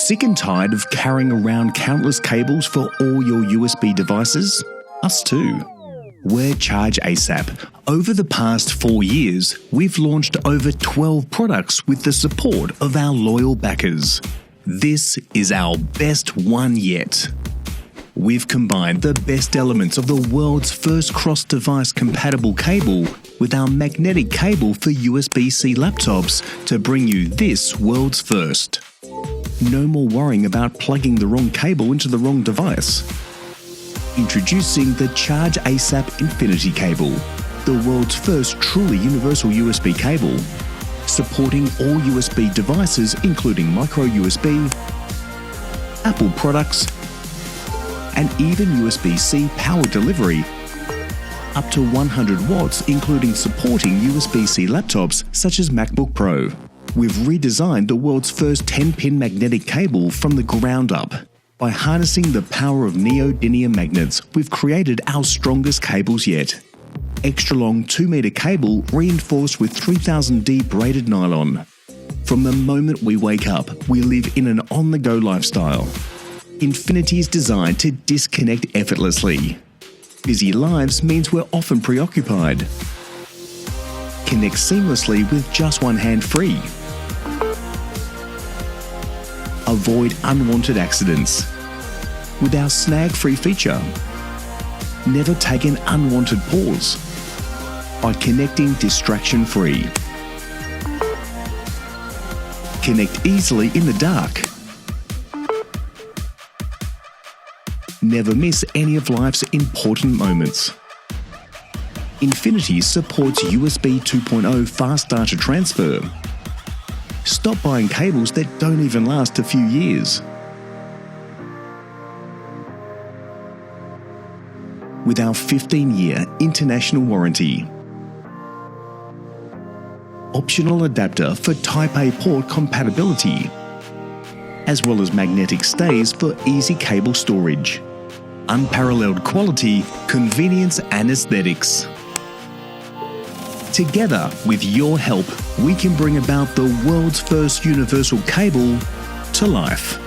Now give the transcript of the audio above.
Sick and tired of carrying around countless cables for all your USB devices? Us too. We're Charge ASAP. Over the past 4 years, we've launched over 12 products with the support of our loyal backers. This is our best one yet. We've combined the best elements of the world's first cross-device compatible cable with our magnetic cable for USB-C laptops to bring you this world's first. No more worrying about plugging the wrong cable into the wrong device. Introducing the Charge ASAP Infinity Cable, the world's first truly universal USB cable, supporting all USB devices including micro USB, Apple products, and even USB-C power delivery, up to 100 watts including supporting USB-C laptops such as MacBook Pro. We've redesigned the world's first 10-pin magnetic cable from the ground up. By harnessing the power of neodymium magnets, we've created our strongest cables yet. Extra long 2-meter cable reinforced with 3000D braided nylon. From the moment we wake up, we live in an on-the-go lifestyle. Infinity is designed to disconnect effortlessly. Busy lives means we're often preoccupied. Connect seamlessly with just one hand free. Avoid unwanted accidents with our snag-free feature. Never take an unwanted pause by connecting distraction-free. Connect easily in the dark. Never miss any of life's important moments. Infinity supports USB 2.0 fast data transfer. Stop buying cables that don't even last a few years. With our 15-year international warranty. Optional adapter for Type A port compatibility, as well as magnetic stays for easy cable storage. Unparalleled quality, convenience and aesthetics. Together, with your help, we can bring about the world's first universal cable to life.